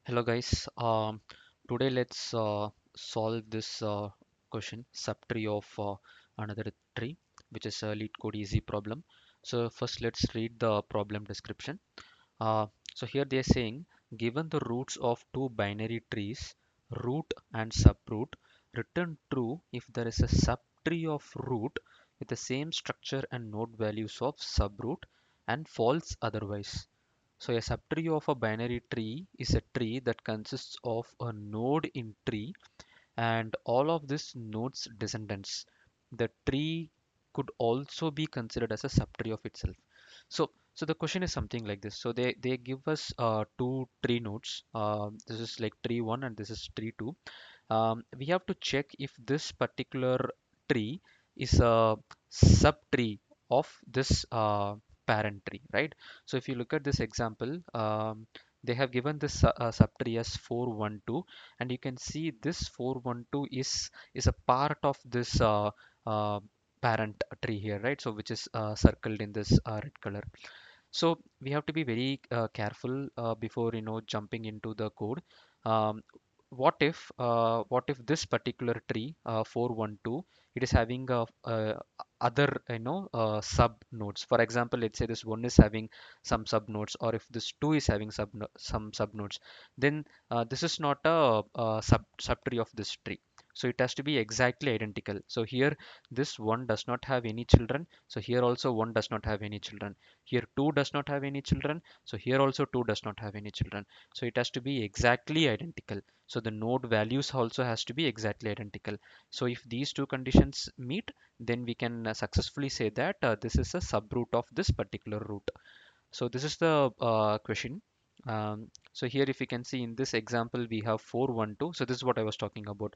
Hello guys. Today let's solve this question subtree of another tree, which is a Leetcode easy problem. So first let's read the problem description. Uh, so here they are saying, given the roots of two binary trees, root and subroot, return true if there is a subtree of root with the same structure and node values of subroot, and false otherwise. So a subtree of a binary tree is a tree that consists of a node in tree and all of this node's descendants. The tree could also be considered as a subtree of itself. So the question is something like this. So they give us two tree nodes. This is like tree one and this is tree two. We have to check if this particular tree is a subtree of this parent tree, right? So if you look at this example, they have given this subtree as 412, and you can see this 412 is a part of this uh, parent tree here, right? So which is circled in this red color. So we have to be very careful before jumping into the code. Um, what if this particular tree 412, it is having other sub nodes. For example, let's say this one is having some sub nodes, or if this two is having some sub nodes, then this is not a subtree of this tree. So it has to be exactly identical. So here this one does not have any children, so here also one does not have any children. Here 2 does not have any children, so here also 2 does not have any children. So it has to be exactly identical. So the node values also has to be exactly identical. So if these two conditions meet, then we can successfully say that this is a subroot of this particular root. So this is the question. So here, if you can see in this example, we have 412. So this is what I was talking about.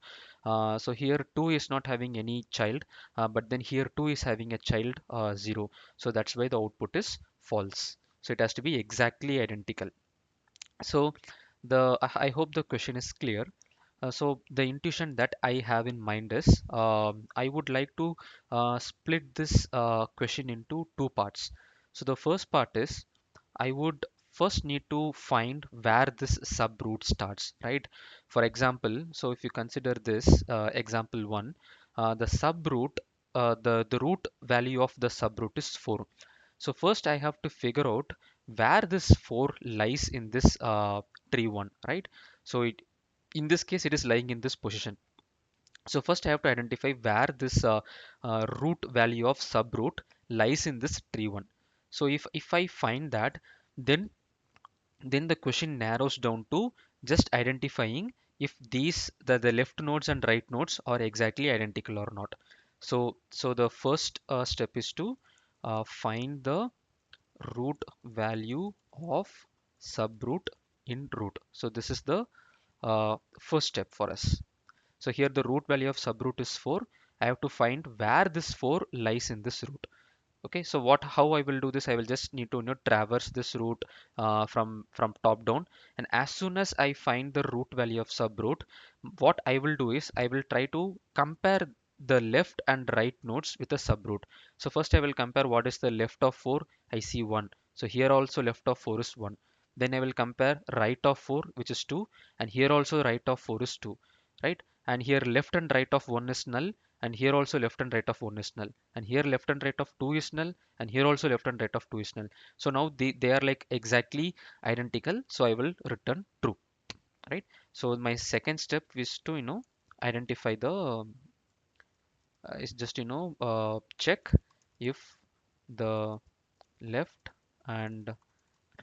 So here 2 is not having any child, but then here 2 is having a child 0. So that's why the output is false. So it has to be exactly identical. So I hope the question is clear. So the intuition that I have in mind is I would like to split this question into two parts. So the first part is I would first need to find where this subroot starts, right? For example, so if you consider this example one, the subroot, the root value of the subroot is 4. So first I have to figure out where this 4 lies in this tree one, right? So in this case, it is lying in this position. So first I have to identify where this root value of subroot lies in this tree one. So if I find that, then the question narrows down to just identifying if the left nodes and right nodes are exactly identical or not. So the first step is to find the root value of subroot in root. So this is the first step for us. So here the root value of subroot is 4. I have to find where this 4 lies in this root. Okay, so how I will do this, I will just need to traverse this root from top down, and as soon as I find the root value of subroot, what I will do is I will try to compare the left and right nodes with the subroot. So first I will compare what is the left of 4. I see 1. So here also left of 4 is 1. Then I will compare right of 4, which is 2, and here also right of 4 is 2, right? And here left and right of 1 is null, and here also left and right of 1 is null, and here left and right of 2 is null, and here also left and right of 2 is null. So now they are like exactly identical, so I will return true, right? So my second step is to identify the is just check if the left and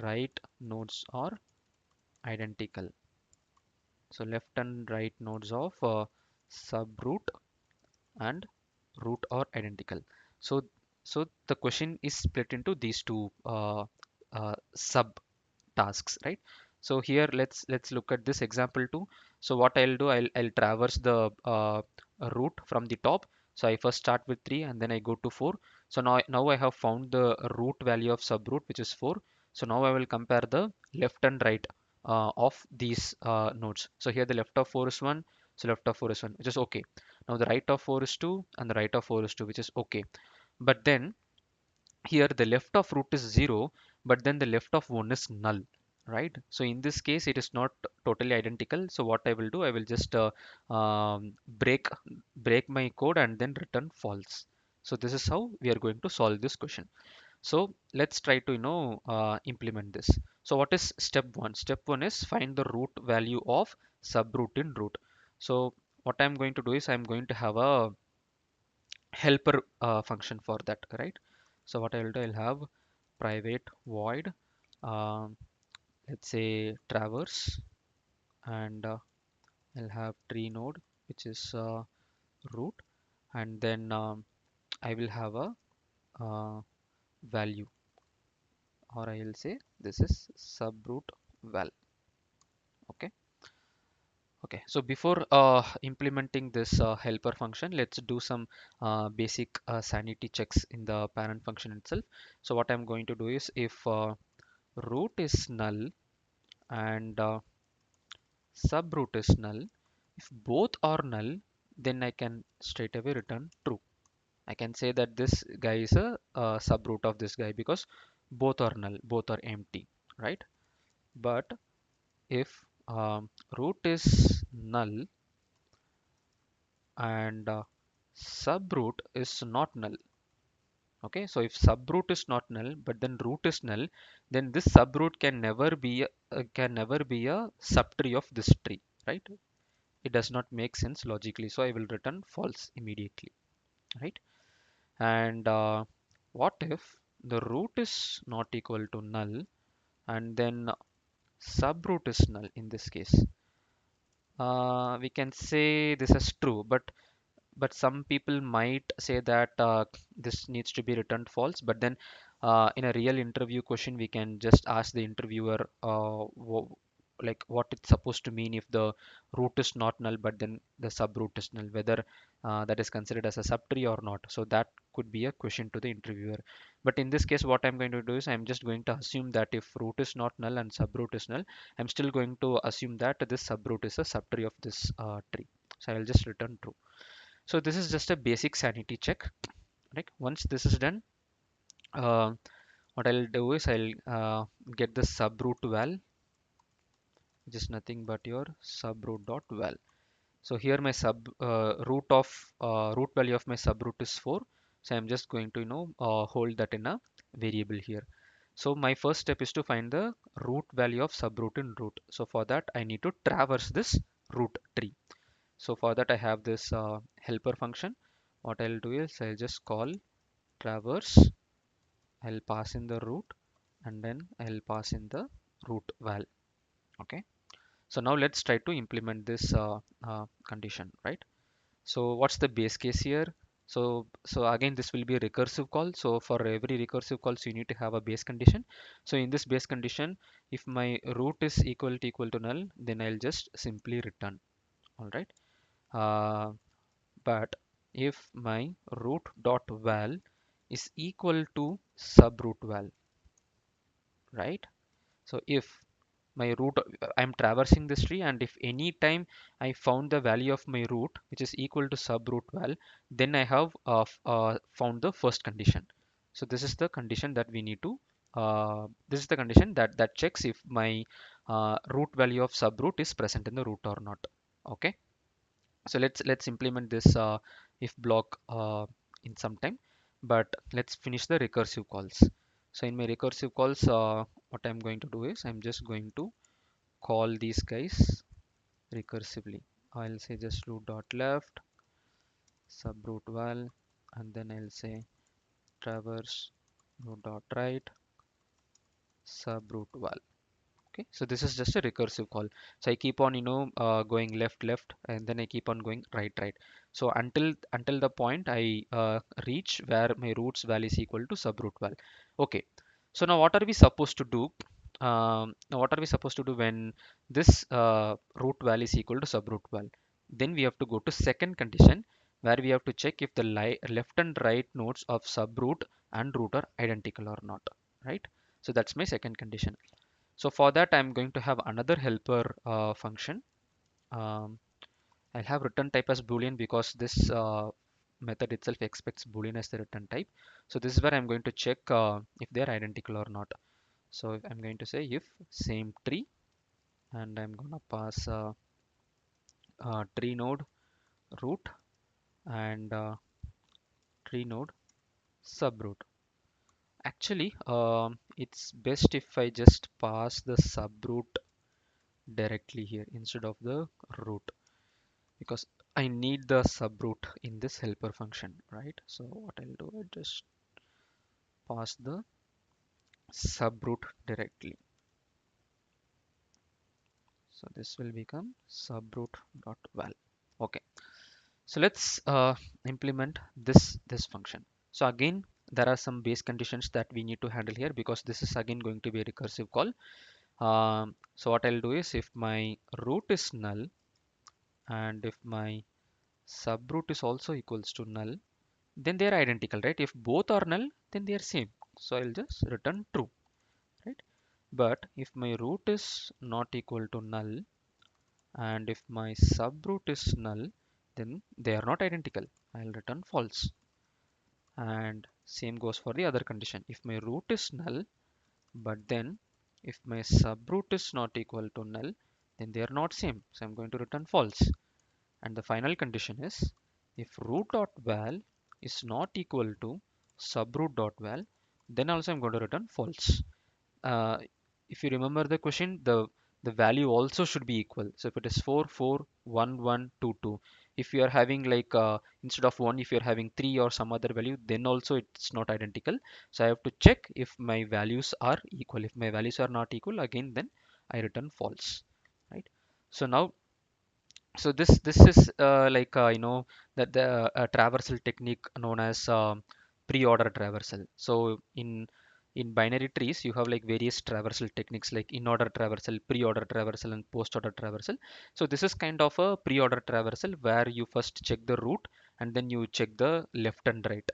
right nodes are identical. So left and right nodes of subroot and root are identical. So so the question is split into these two sub tasks, right? So here let's look at this example too. So what I'll do, I'll traverse the root from the top. So I first start with 3 and then I go to 4. So now I have found the root value of subroot, which is 4. So now I will compare the left and right of these nodes. So here the left of 4 is 1, so left of 4 is 1, which is okay. Now the right of 4 is 2 and the right of 4 is 2, which is okay. But then here the left of root is 0, but then the left of 1 is null. right? So in this case, it is not totally identical. So what I will do, I will just break my code and then return false. So this is how we are going to solve this question. So let's try to implement this. So what is step one? Step one is find the root value of subroot in root. So what I'm going to do is I'm going to have a helper function for that, right? So what I will do, I'll have private void, um, let's say traverse, and I'll have tree node, which is root, and then I will have a value, or I'll say this is subroot val. Okay. Okay, so before implementing this helper function, let's do some basic sanity checks in the parent function itself. So what I'm going to do is if root is null and subroot is null, if both are null, then I can straight away return true. I can say that this guy is a subroot of this guy because both are null, both are empty, right? But if root is null and subroot is not null. Okay, so if subroot is not null, but then root is null, then this subroot can never be a subtree of this tree, right? It does not make sense logically, so I will return false immediately, right? And what if the root is not equal to null and then subroot is null in this case? We can say this is true, but some people might say that this needs to be returned false. But then in a real interview question, we can just ask the interviewer like what it's supposed to mean if the root is not null but then the subroot is null, whether that is considered as a subtree or not. So that could be a question to the interviewer. But in this case, what I'm going to do is I'm just going to assume that if root is not null and subroot is null, I'm still going to assume that this subroot is a subtree of this tree. So I'll just return true. So this is just a basic sanity check, right? Once this is done, uh, what I'll do is I'll get the subroot val, which is nothing but your subroot dot val. So here my root value of my subroot is 4. So I'm just going to hold that in a variable here. So my first step is to find the root value of subroot in root. So for that I need to traverse this root tree. So for that I have this helper function. What I'll do is I'll just call traverse. I'll pass in the root and then I'll pass in the root val. Okay. So now let's try to implement this condition, right? So what's the base case here? So again, this will be a recursive call. So for every recursive call, so you need to have a base condition. So in this base condition, if my root is equal to null, then I'll just simply return. All right. Uh, but if my root dot val is equal to subroot val, right? So if my root, I'm traversing this tree, and if any time I found the value of my root which is equal to subroot val, then I have found the first condition. So this is the condition that we need to this is the condition that checks if my root value of subroot is present in the root or not. Okay. So let's implement this if block in some time, but let's finish the recursive calls. So in my recursive calls, what I'm going to do is I'm just going to call these guys recursively. I'll say just root dot left subroot val, and then I'll say traverse root dot right subroot val. Okay, so this is just a recursive call. So I keep on going left and then I keep on going right. So until the point I reach where my roots val is equal to subroot val. Okay, so now what are we supposed to do? Now what are we supposed to do when this root val is equal to subroot val? Then we have to go to second condition, where we have to check if the left and right nodes of subroot and root are identical or not, right? So that's my second condition. So for that, I'm going to have another helper function. Um, I'll have return type as Boolean because this method itself expects Boolean as the return type. So this is where I'm going to check if they're identical or not. So if I'm going to say if same tree, and I'm gonna pass tree node root and tree node subroot. Actually, it's best if I just pass the subroot directly here instead of the root, because I need the subroot in this helper function, right? So what I'll do, I just pass the subroot directly. So this will become subroot.val. Okay. So let's implement this function. So again, there are some base conditions that we need to handle here because this is again going to be a recursive call. So what I'll do is if my root is null and if my subroot is also equals to null, then they are identical, right? If both are null, then they are same. So I'll just return true, right? But if my root is not equal to null and if my subroot is null, then they are not identical. I'll return false. And same goes for the other condition. If my root is null, but then if my subroot is not equal to null, then they are not same. So I'm going to return false. And the final condition is if root.val is not equal to subroot.val, then also I'm going to return false. uh, if you remember the question, the value also should be equal. So if it is 4 4 1 1 2 2, if you are having like instead of 1, if you're having 3 or some other value, then also it's not identical. So I have to check if my values are equal. If my values are not equal, again then I return false, right? So now, so this is that the traversal technique known as pre-order traversal. So in binary trees you have like various traversal techniques like in-order traversal, pre-order traversal, and post-order traversal. So this is kind of a pre-order traversal where you first check the root and then you check the left and right.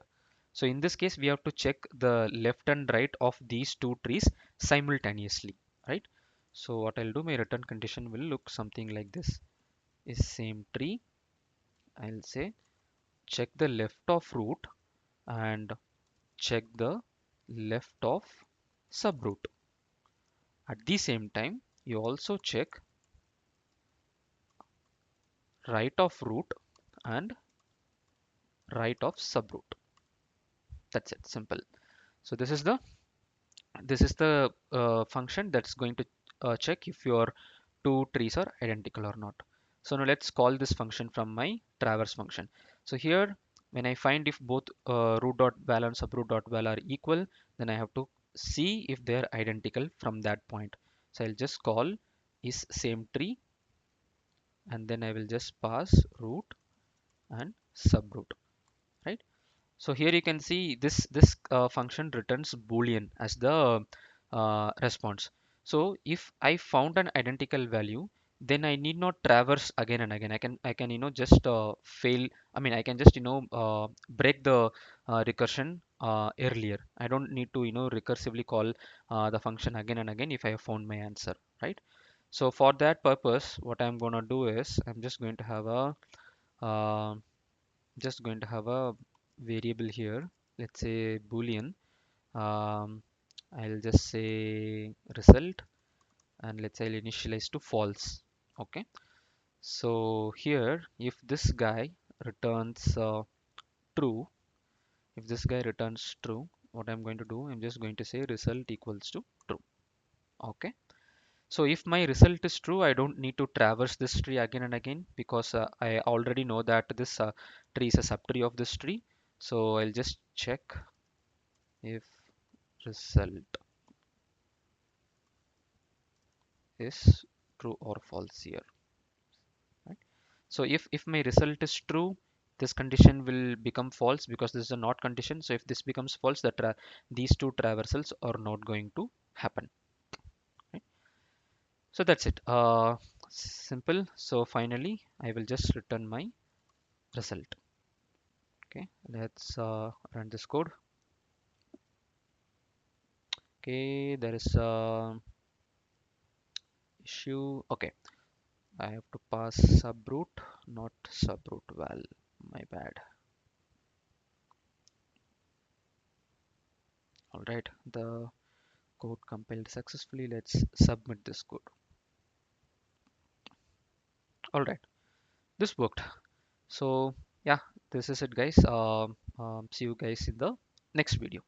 So in this case we have to check the left and right of these two trees simultaneously, right? So what I'll do, my return condition will look something like this: is same tree, I'll say check the left of root and check the left of subroot. At the same time, you also check right of root and right of subroot. That's it, simple. So this is the function that's going to check if your two trees are identical or not. So now let's call this function from my traverse function. So here, when I find if both root.val and subroot.val are equal, then I have to see if they're identical from that point. So I'll just call is same tree and then I will just pass root and subroot, right? So here you can see this function returns boolean as the response. So if I found an identical value, then I need not traverse again and again. I can just fail. I mean I can just break the recursion earlier. I don't need to recursively call the function again and again if I have found my answer, right? So for that purpose, what I'm gonna do is I'm uh, just going to have a variable here, let's say boolean. um, I'll just say result and let's say I'll initialize to false. Okay, so here if this guy returns true, if this guy returns true, what I'm going to do, I'm just going to say result equals to true. Okay, so if my result is true, I don't need to traverse this tree again and again because I already know that this tree is a subtree of this tree. So I'll just check if result is true or false here, right? So if my result is true, this condition will become false because this is a not condition. So if this becomes false, that these two traversals are not going to happen, right? So that's it. Simple. So finally I will just return my result. Okay, let's run this code. Okay, there is a issue. Okay, I have to pass subroot, not subroot val. My bad. All right, the code compiled successfully. Let's submit this code. All right, this worked. So yeah, this is it, guys. See you guys in the next video.